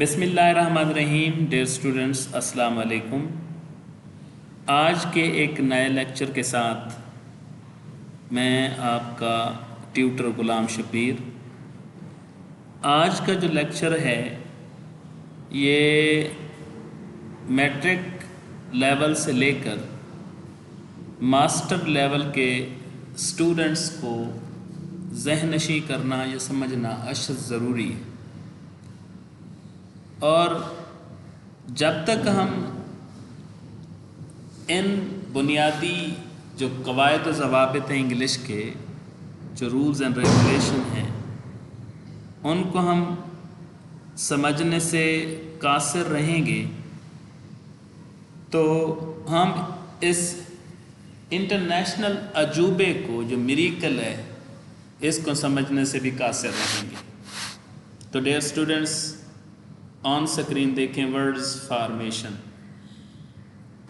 بسم اللہ الرحمن الرحیم. ڈیئر اسٹوڈنٹس، السلام علیکم. آج کے ایک نئے لیکچر کے ساتھ میں آپ کا ٹیوٹر غلام شبیر. آج کا جو لیکچر ہے یہ میٹرک لیول سے لے کر ماسٹر لیول کے اسٹوڈنٹس کو ذہن نشیں کرنا یا سمجھنا اشد ضروری ہے. اور جب تک ہم ان بنیادی جو قواعد و ضوابط ہیں انگلش کے، جو رولز اینڈ ریگولیشن ہیں، ان کو ہم سمجھنے سے قاصر رہیں گے تو ہم اس انٹرنیشنل عجوبے کو جو میریکل ہے اس کو سمجھنے سے بھی قاصر رہیں گے. تو ڈیئر اسٹوڈنٹس، آن سکرین دیکھیں ورڈز فارمیشن.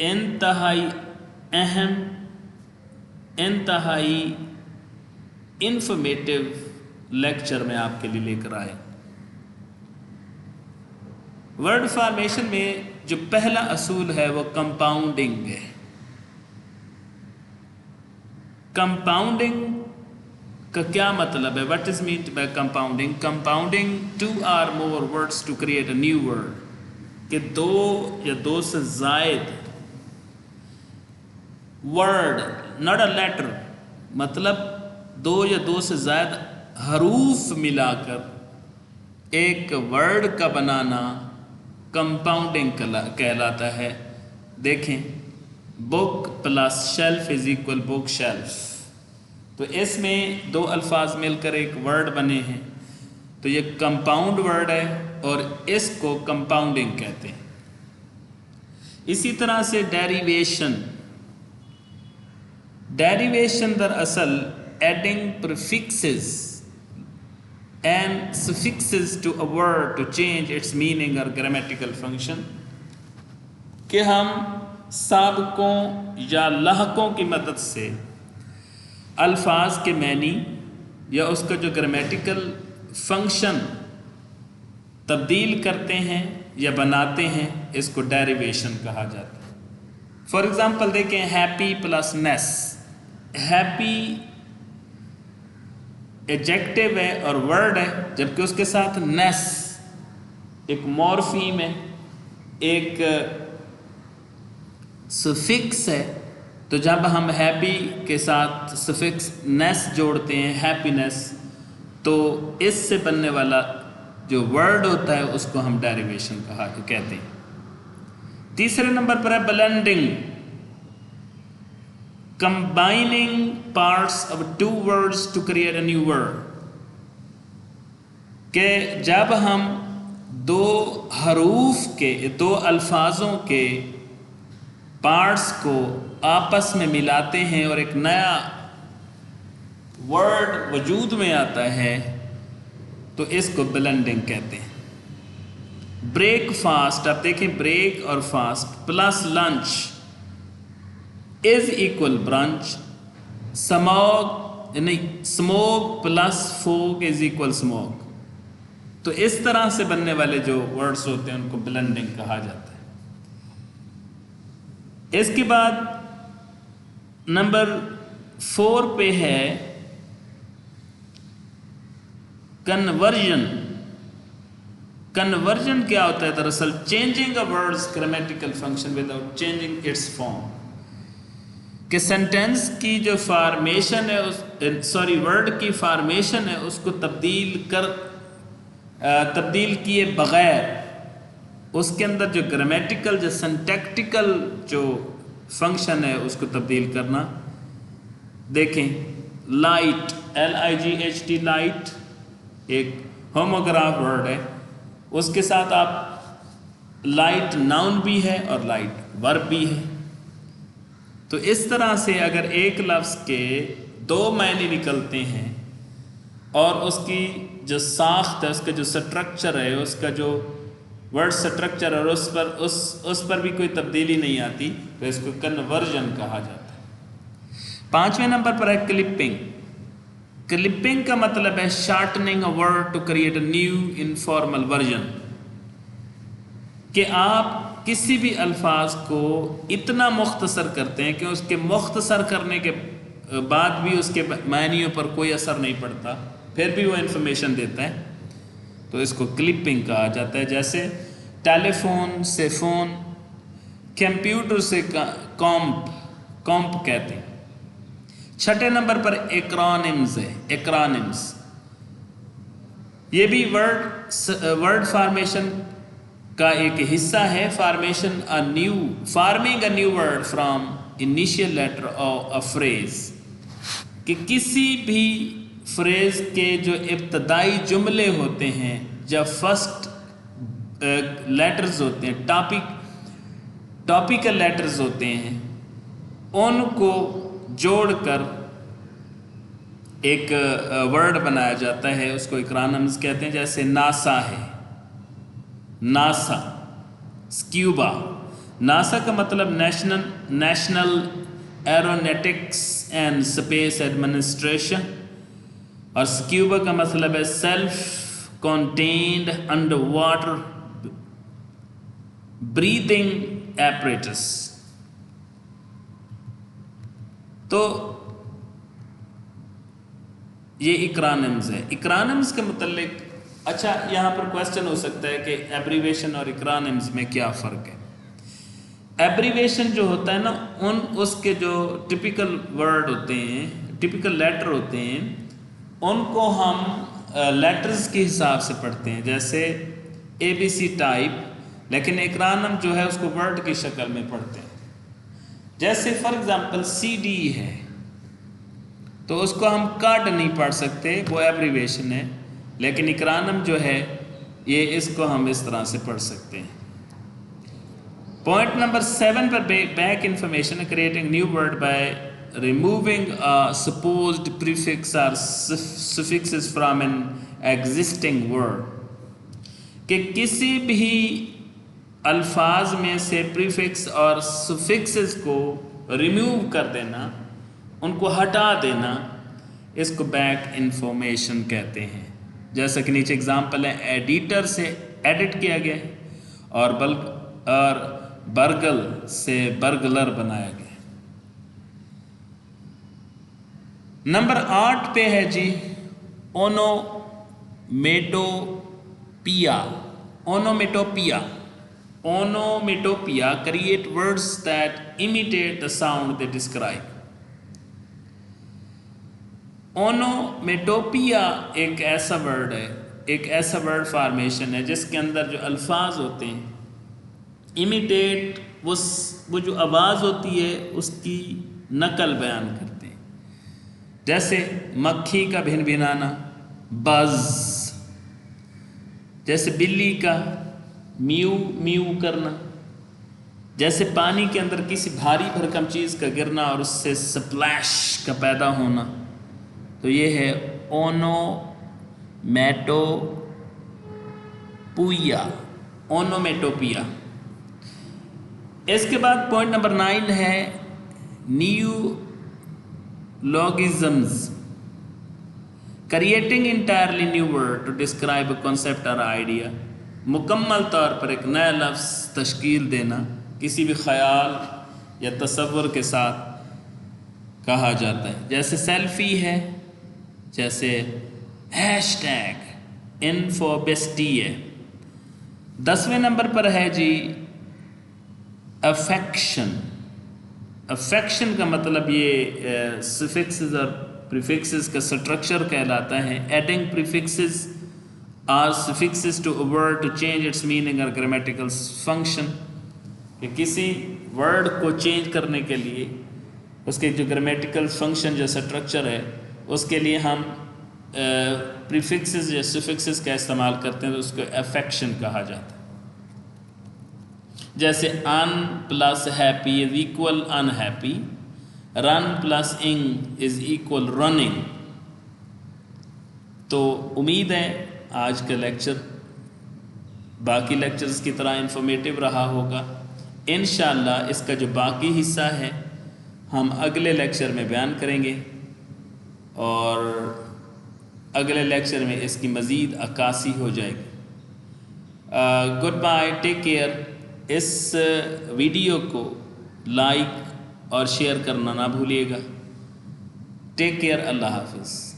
انتہائی اہم، انتہائی انفارمیٹیو لیکچر میں آپ کے لیے لے کر آئے. ورڈ فارمیشن میں جو پہلا اصول ہے وہ کمپاؤنڈنگ ہے. کمپاؤنڈنگ کا کیا مطلب ہے؟ What is meant by compounding? Compounding two or more words to create a new word, کہ دو یا دو سے زائد ورڈ، ناٹ اے لیٹر، مطلب دو یا دو سے زائد حروف ملا کر ایک ورڈ کا بنانا کمپاؤنڈنگ کہلاتا ہے. دیکھیں، book plus shelf is equal book shelf, تو اس میں دو الفاظ مل کر ایک ورڈ بنے ہیں، تو یہ کمپاؤنڈ ورڈ ہے اور اس کو کمپاؤنڈنگ کہتے ہیں. اسی طرح سے ڈیریویشن. ڈیریویشن دراصل adding prefixes and suffixes to a word to change its meaning اور گرامیٹیکل فنکشن، کہ ہم سابقوں یا لاحقوں کی مدد سے الفاظ کے معنی یا اس کا جو گرامیٹیکل فنکشن تبدیل کرتے ہیں یا بناتے ہیں، اس کو ڈیریویشن کہا جاتا ہے. فار ایگزامپل دیکھیں، ہیپی پلس نیس. ہیپی ایڈجیکٹو ہے اور ورڈ ہے، جبکہ اس کے ساتھ نیس ایک مورفیم ہے، ایک سفکس ہے. تو جب ہم ہیپی کے ساتھ سفکس نیس جوڑتے ہیں، ہیپینس، تو اس سے بننے والا جو ورڈ ہوتا ہے اس کو ہم ڈیریویشن کہتے ہیں. تیسرے نمبر پر ہے blending. Combining parts of two words to create a new word, کہ جب ہم دو حروف کے، دو الفاظوں کے پارٹس کو آپس میں ملاتے ہیں اور ایک نیا ورڈ وجود میں آتا ہے، تو اس کو بلینڈنگ کہتے ہیں. Breakfast. آپ دیکھیں، بریک اور fast plus lunch is equal brunch. Smoke plus fog is equal smoke. تو اس طرح سے بننے والے جو ورڈز ہوتے ہیں ان کو بلینڈنگ کہا جاتا ہے. اس کے بعد نمبر 4 پہ ہے کنورژن. کنورژن کیا ہوتا ہے؟ دراصل changing a word's grammatical function without changing its form, کہ سینٹینس کی جو فارمیشن ہے، ورڈ کی فارمیشن ہے، اس کو تبدیل کیے بغیر اس کے اندر جو گرامیٹیکل، جو سنٹیکٹیکل جو فنکشن ہے اس کو تبدیل کرنا. دیکھیں، لائٹ، LIGHT، لائٹ ایک ہوموگراف ورڈ ہے، اس کے ساتھ آپ لائٹ ناؤن بھی ہے اور لائٹ ورب بھی ہے. تو اس طرح سے اگر ایک لفظ کے دو معنی نکلتے ہیں اور اس کی جو ساخت ہے، اس کا جو سٹرکچر ہے، اس کا جو ورڈ سٹرکچر اور اس پر بھی کوئی تبدیلی نہیں آتی، تو اس کو کنورژن کہا جاتا ہے. 5ویں نمبر پر ہے کلپنگ. کلپنگ کا مطلب ہے shortening a word to create a new informal version. کہ آپ کسی بھی الفاظ کو اتنا مختصر کرتے ہیں کہ اس کے مختصر کرنے کے بعد بھی اس کے معنیوں پر کوئی اثر نہیں پڑتا، پھر بھی وہ انفارمیشن دیتا ہے، تو اس کو کلپنگ کہا جاتا ہے. جیسے ٹیلی فون سے فون، کمپیوٹر سے کامپ کہتے ہیں. چھٹے نمبر پر ایکرونمز ہے. ایکرونمز یہ بھی ورڈ فارمیشن کا ایک حصہ ہے. Forming a new word from initial letter of a phrase, کہ کسی بھی فریز کے جو ابتدائی جملے ہوتے ہیں، جب فرسٹ لیٹرز ہوتے ہیں، ٹاپیکل لیٹرز ہوتے ہیں، ان کو جوڑ کر ایک ورڈ بنایا جاتا ہے، اس کو ایکرونمز کہتے ہیں. جیسے ناسا ہے، ناسا. اسکیوبا، ناسا کا مطلب national aeronautics and space administration, اور اسکیوبا کا مطلب ہے self contained underwater breathing apparatus. تو یہ اکرانمز ہے. اکرانمز کے متعلق اچھا یہاں پر کویسچن ہو سکتا ہے کہ ایبریویشن اور اکرانمز میں کیا فرق ہے. ایبریویشن جو ہوتا ہے نا، اس کے جو ٹپیکل ورڈ ہوتے ہیں، ٹپیکل لیٹر ہوتے ہیں، ان کو ہم لیٹرز کے حساب سے پڑھتے ہیں، جیسے اے بی سی ٹائپ. لیکن اکرانم جو ہے اس کو ورڈ کی شکل میں پڑھتے ہیں. جیسے فار ایگزامپل سی ڈی ہے، تو اس کو ہم کٹ نہیں پڑھ سکتے، وہ ایبریویشن ہے. لیکن اکرانم جو ہے یہ اس کو ہم اس طرح سے پڑھ سکتے ہیں. پوائنٹ نمبر 7 پر back information, creating new word by removing supposed prefix اور suffixes from an existing word, کہ کسی بھی الفاظ میں سے پریفکس اور سفکسز کو ریموو کر دینا، ان کو ہٹا دینا، اس کو بیک انفارمیشن کہتے ہیں. جیسا کہ نیچے اگزامپل ہے، ایڈیٹر سے ایڈٹ کیا گیا اور برگل سے برگلر بنایا گیا. نمبر 8 پہ ہے جی onomatopoeia. Onomatopoeia create words that imitate the sound they describe. Onomatopoeia ایک ایسا ورڈ ہے، ایک ایسا ورڈ فارمیشن ہے جس کے اندر جو الفاظ ہوتے ہیں، امیٹیٹ، وہ جو آواز ہوتی ہے اس کی نقل بیان کرتے ہیں. جیسے مکھی کا بھن بھنانا، بز. جیسے بلی کا میو میو کرنا. جیسے پانی کے اندر کسی بھاری بھرکم چیز کا گرنا اور اس سے سپلیش کا پیدا ہونا. تو یہ ہے اونومیٹوپیا. اس کے بعد پوائنٹ نمبر 9 ہے neologisms, creating entirely new word to describe a concept اور آئیڈیا. مکمل طور پر ایک نیا لفظ تشکیل دینا کسی بھی خیال یا تصور کے ساتھ کہا جاتا ہے. جیسے سیلفی ہے، جیسے ہیش ٹیگ انفوبیسٹی ہے. 10ویں نمبر پر ہے جی افیکشن. افیکشن کا مطلب یہ سفکسز اور پریفکسز کا سٹرکچر کہلاتا ہے. ایڈنگ پریفکسز اور suffixes to a word to change its meaning اور گرامیٹیکل فنکشن، کہ کسی ورڈ کو چینج کرنے کے لیے اس کے جو گرامیٹیکل فنکشن جو سٹرکچر ہے اس کے لیے ہم پریفکسز یا سفکسز کا استعمال کرتے ہیں، تو اس کو افیکشن کہا جاتا ہے. جیسے un plus happy is equal unhappy, run plus ing is equal running. تو امید ہے آج کا لیکچر باقی لیکچرز کی طرح انفارمیٹیو رہا ہوگا. انشاءاللہ اس کا جو باقی حصہ ہے ہم اگلے لیکچر میں بیان کریں گے، اور اگلے لیکچر میں اس کی مزید عکاسی ہو جائے گی. Good bye, take care. اس ویڈیو کو لائک اور شیئر کرنا نہ بھولیے گا. Take care. اللہ حافظ.